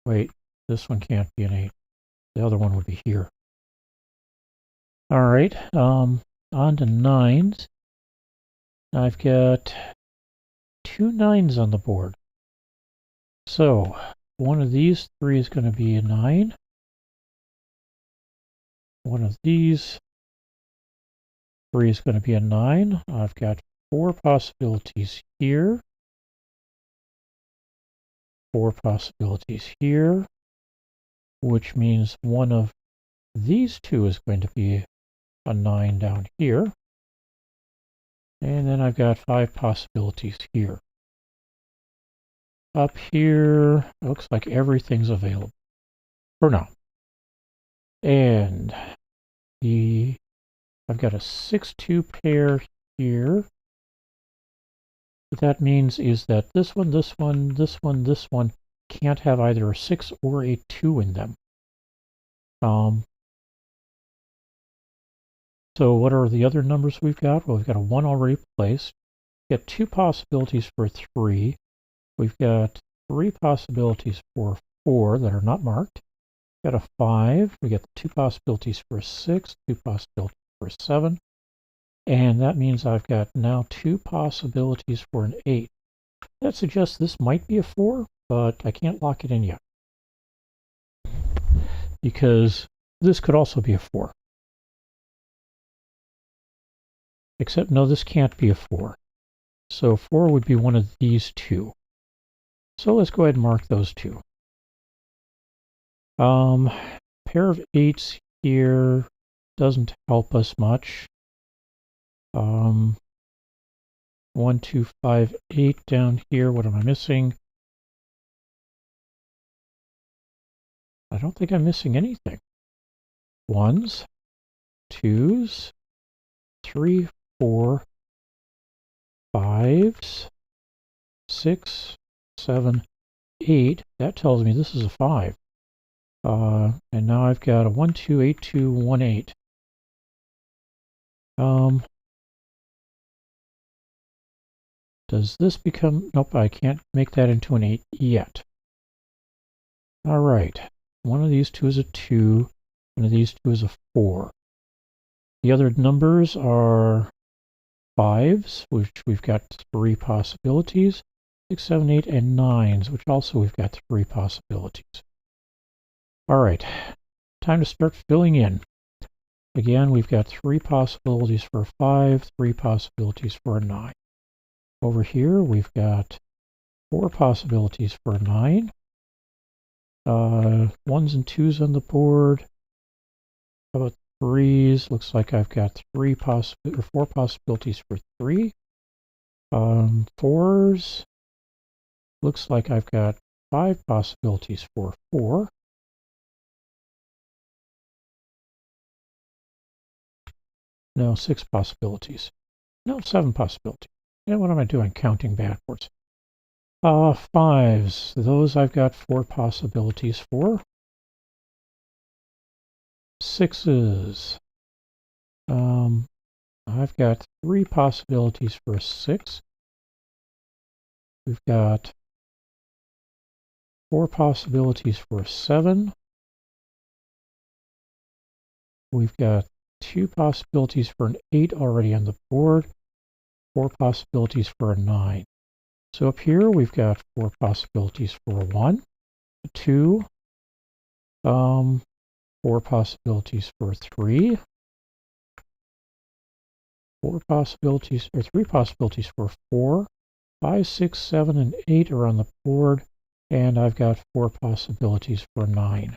Wait, this one can't be an 8. The other one would be here. All right, on to 9s. I've got 2 9s on the board. So one of these 3 is going to be a 9. One of these 3 is going to be a 9. I've got 4 possibilities here. 4 possibilities here, which means one of these 2 is going to be a 9 down here. And then I've got 5 possibilities here. Up here, looks like everything's available for now. And I've got a 6-2 pair here. What that means is that this one, this one, this one, this one can't have either a 6 or a 2 in them. So what are the other numbers we've got? Well, we've got a 1 already placed. We've got 2 possibilities for 3. We've got 3 possibilities for 4 that are not marked. We've got a 5. We got 2 possibilities for a 6, 2 possibilities for a 7. And that means I've got now 2 possibilities for an 8. That suggests this might be a 4, but I can't lock it in yet, because this could also be a 4. Except, no, this can't be a 4. So 4 would be one of these 2. So let's go ahead and mark those 2. Pair of 8s here doesn't help us much. 1, 2, 5, 8 down here. What am I missing? I don't think I'm missing anything. 1s, 2s, 3, 4, 5s, 6, 7, 8. That tells me this is a 5. And now I've got a 1, 2, 8, 2, 1, 8. Does this become... Nope, I can't make that into an 8 yet. All right. One of these 2 is a 2. One of these 2 is a 4. The other numbers are 5s, which we've got 3 possibilities. 6, 7, 8, and 9s, which also we've got 3 possibilities. All right. Time to start filling in. Again, we've got 3 possibilities for a 5, 3 possibilities for a 9. Over here, we've got 4 possibilities for a 9. 1s and 2s on the board. How about 3s? Looks like I've got 4 possibilities for 3. 4s. Looks like I've got 5 possibilities for 4. No, 6 possibilities. No, 7 possibilities. Yeah, what am I doing? Counting backwards. 5s. Those I've got 4 possibilities for. 6s. I've got 3 possibilities for a 6. We've got 4 possibilities for a 7. We've got 2 possibilities for an 8 already on the board. 4 possibilities for a 9. So up here we've got 4 possibilities for a 1, a 2, 4 possibilities for a 3, 4 possibilities, or 3 possibilities for 4, 5, 6, 7, and 8 are on the board, and I've got 4 possibilities for 9.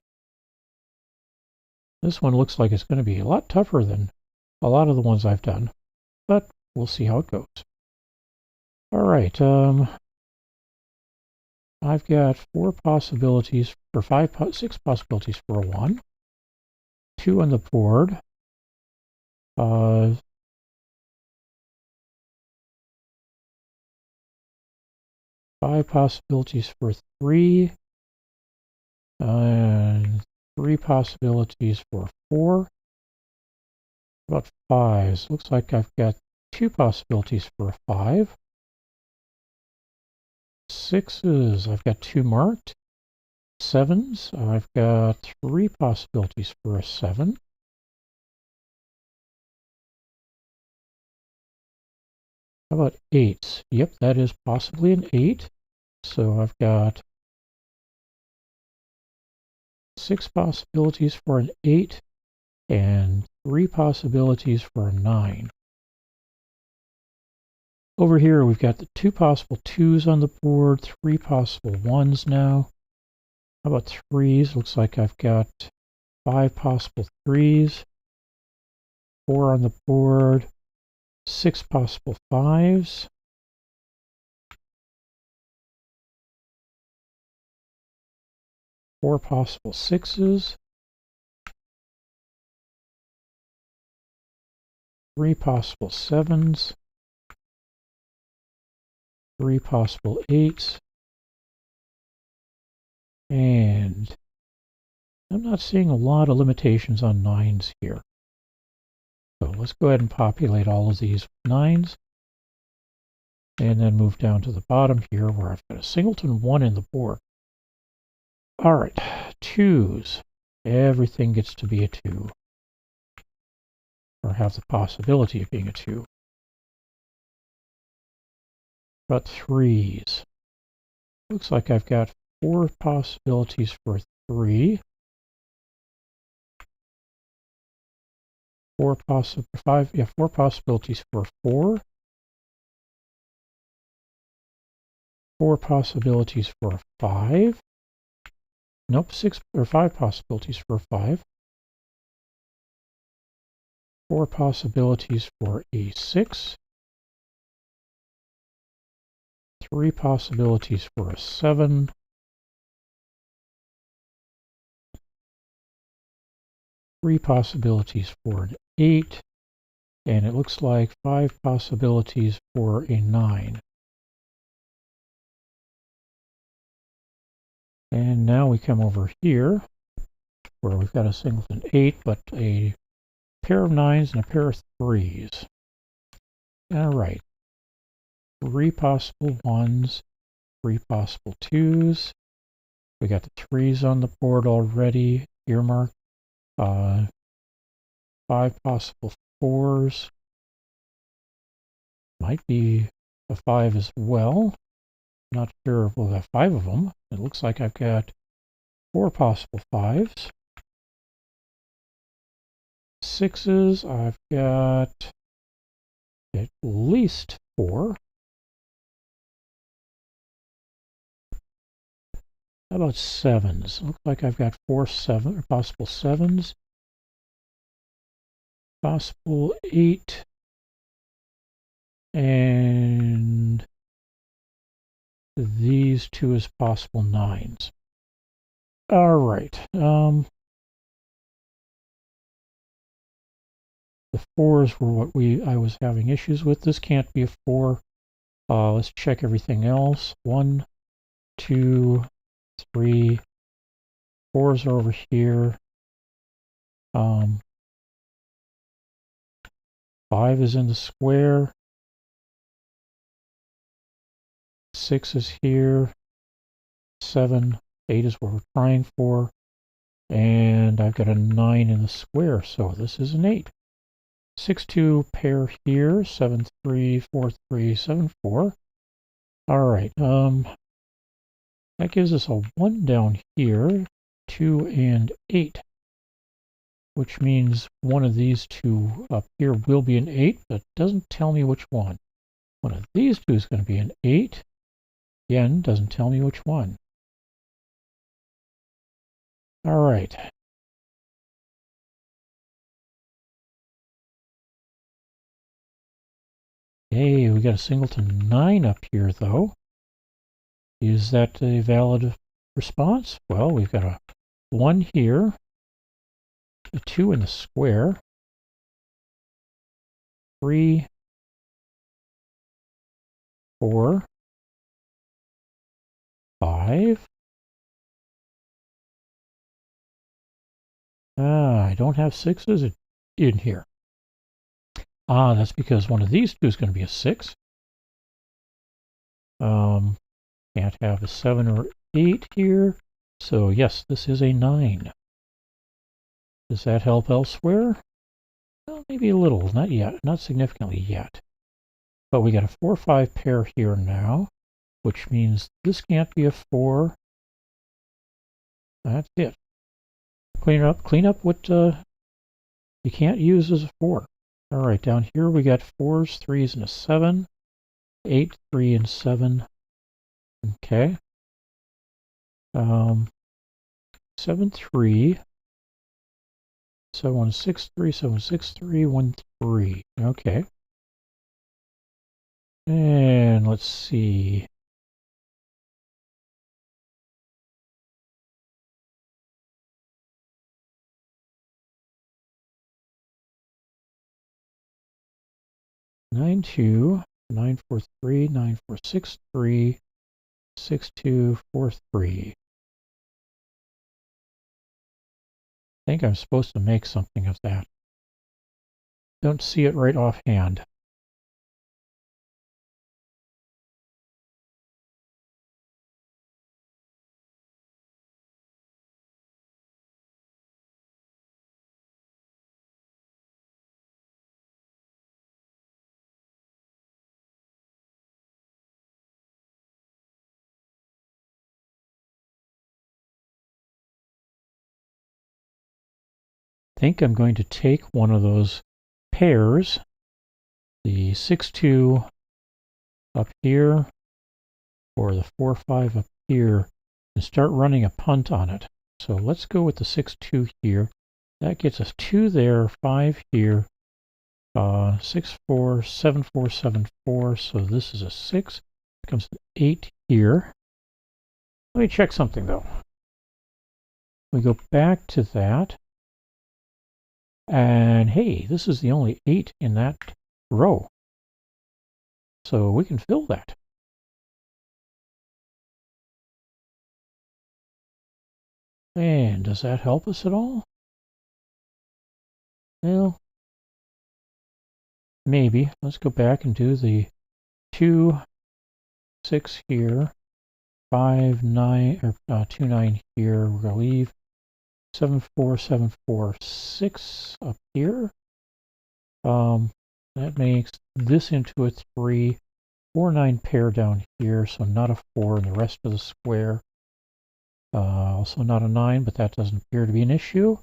This one looks like it's going to be a lot tougher than a lot of the ones I've done, but we'll see how it goes. All right, I've got 4 possibilities, or 6 possibilities for a 1, 2 on the board, 5 possibilities for 3, and 3 possibilities for 4. About 5s. Looks like I've got 2 possibilities for a 5. 6s, I've got 2 marked. 7s, I've got 3 possibilities for a 7. How about 8s? Yep, that is possibly an 8. So I've got 6 possibilities for an 8 and 3 possibilities for a 9. Over here, we've got the 2 possible 2s on the board, 3 possible 1s now. How about 3s? Looks like I've got 5 possible 3s, 4 on the board, 6 possible 5s, 4 possible 6s, 3 possible 7s, 3 possible 8s, and I'm not seeing a lot of limitations on 9s here. So let's go ahead and populate all of these with 9s, and then move down to the bottom here where I've got a singleton 1 in the board. All right, 2s. Everything gets to be a 2, or have the possibility of being a 2. But 3s. Looks like I've got 4 possibilities for 3, 4 possibilities for 4, 4 possibilities for 5. Nope, 6 or 5 possibilities for 5. 4 possibilities for a 6. 3 possibilities for a 7. 3 possibilities for an 8. And it looks like 5 possibilities for a 9. And now we come over here where we've got a singleton 8, but a pair of 9s and a pair of 3s. All right. 3 possible 1s, 3 possible 2s. We got the 3s on the board already, earmarked. 5 possible 4s. Might be a 5 as well. Not sure we'll have 5 of them. It looks like I've got 4 possible 5s. 6s, I've got at least 4. How about 7s? Looks like I've got 4 possible 7s. Possible 8. And these 2 as possible 9s. All right. The 4s were what I was having issues with. This can't be a 4. Let's check everything else. 1, 2, 3. 4s are over here. 5 is in the square. 6 is here. 7, 8 is what we're trying for. And I've got a 9 in the square, so this is an 8. 6-2 pair here, 7-3, 4-3, 7-4. All right, that gives us a 1 down here, 2 and 8, which means one of these two up here will be an 8, but it doesn't tell me which one. One of these two is going to be an 8. Again, doesn't tell me which one. All right. Hey, we got a singleton 9 up here, though. Is that a valid response? Well, we've got a 1 here, a 2 in the square, 3, 4, 5. I don't have 6s in here. That's because one of these two is going to be a 6. Can't have a 7 or 8 here. So yes, this is a 9. Does that help elsewhere? Well, maybe a little, not yet, not significantly yet. But we got a 4-5 pair here now, which means this can't be a 4. That's it. Clean up what you can't use as a 4. All right, down here we got 4s, 3s, and a 7. 8, 3, and 7. Okay. 7, 3. 7, 6, 3, 7, 6, 3, 1, 3. Okay. And let's see. Nine, 2, 9, 4, 3, 9, 4, 6, 3, 6, 2, 4, 3. I think I'm supposed to make something of that. Don't see it right offhand. I think I'm going to take one of those pairs, the 6-2 up here, or the 4-5 up here, and start running a punt on it. So let's go with the 6-2 here. That gets us 2 there, 5 here, 6, 4, 7, 4, 7, 4. So this is a 6. Becomes an 8 here. Let me check something though. We go back to that. And hey, this is the only 8 in that row. So we can fill that. And does that help us at all? Well, maybe. Let's go back and do the 2, 6 here, 5, 9, or 2, 9 here. We're going to leave 7, 4, 7, 4, 6 up here. That makes this into a 3, 4, 9 pair down here, so not a 4 in the rest of the square. Also not a 9, but that doesn't appear to be an issue.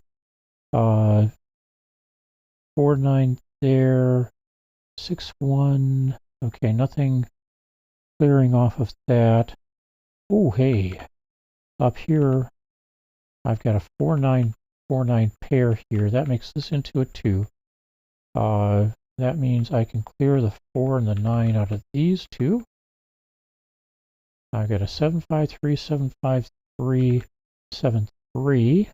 4, 9 there, 6, 1. Okay, nothing clearing off of that. Oh, hey, up here, I've got a 4, 9, 4, 9 pair here. That makes this into a 2. That means I can clear the 4 and the 9 out of these two. I've got a 7, 5, 3, 7, 5, 3, 7, 3.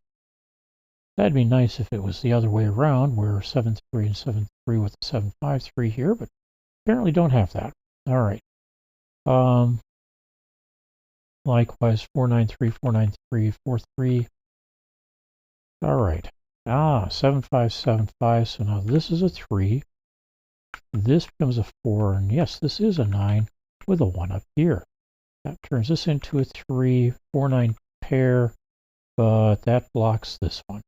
That'd be nice if it was the other way around, where 7, 3, and 7, 3 with the 7, 5, 3 here, but apparently don't have that. All right. Likewise, 4, 9, 3, 4, 9, 3, 4, 3. All right. 7, 5, 7, 5. So now this is a 3. This becomes a 4. And yes, this is a 9 with a 1 up here. That turns this into a 3, 4, 9 pair, but that blocks this one.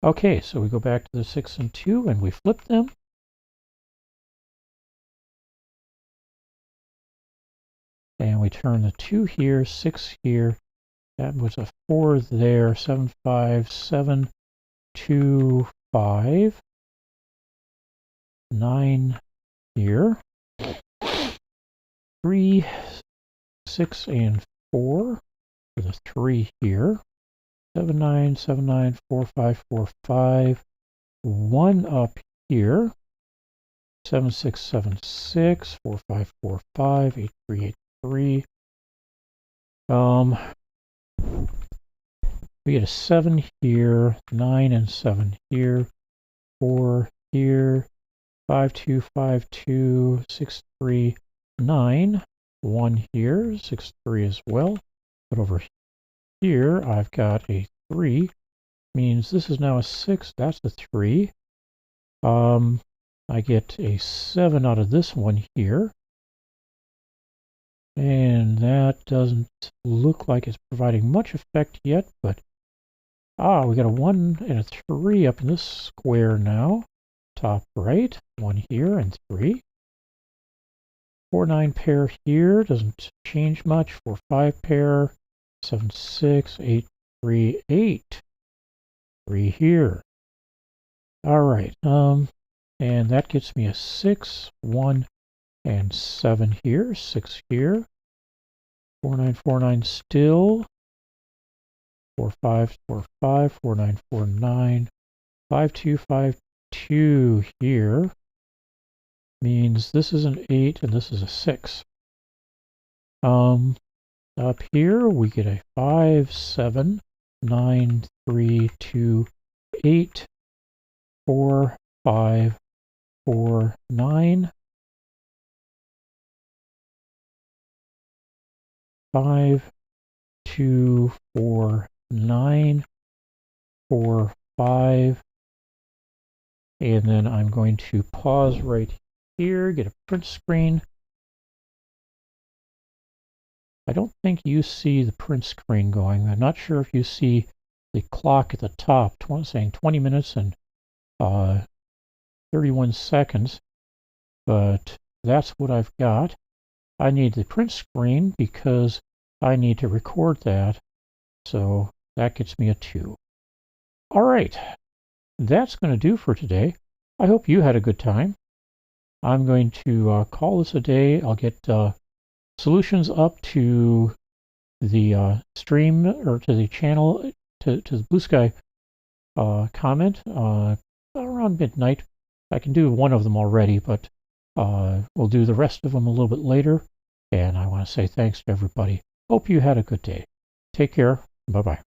Okay, so we go back to the 6 and 2 and we flip them. And we turn the 2 here, 6 here. That was a 4 there. 7, 5, 7, 2, 5. 9 here. 3, 6, and 4. For the 3 here. 7, 9, 7, 9, 4, 5, 4, 5. 1 up here. 7, 6, 7, 6. 4, 5, 4, 5. 8, 3, 8, 3. We get a 7 here, 9 and 7 here, 4 here, 5, 2, 5, 2, 6, 3, 9, 1 here, 6, 3 as well. But over here, I've got a 3, means this is now a 6, that's a 3. I get a 7 out of this one here. And that doesn't look like it's providing much effect yet, but we got a 1 and a 3 up in this square now. Top right, 1 here and 3. 4, 9 pair here, doesn't change much. 4, 5 pair, 7, 6, 8, 3, 8. 3 here. All right, and that gets me a 6, 1, and 7 here, 6 here. 4, 9, 4, 9 still. 4, 5, 4, 5, 4, 9, 4, 9. 5, 2, 5, 2 here. Means this is an 8 and this is a 6. Up here we get a 5, 7, 9, 3, 2, 8, 4, 5, 4, 9. 5, 2, 4, 9, 4, 5. And then I'm going to pause right here, get a print screen. I don't think you see the print screen going. I'm not sure if you see the clock at the top saying 20 minutes and 31 seconds, but that's what I've got. I need the print screen because I need to record that, so that gets me a 2. All right, that's going to do for today. I hope you had a good time. I'm going to call this a day. I'll get solutions up to the stream or to the channel, to the Blue Sky comment around midnight. I can do one of them already, but we'll do the rest of them a little bit later. And I want to say thanks to everybody. Hope you had a good day. Take care. Bye-bye.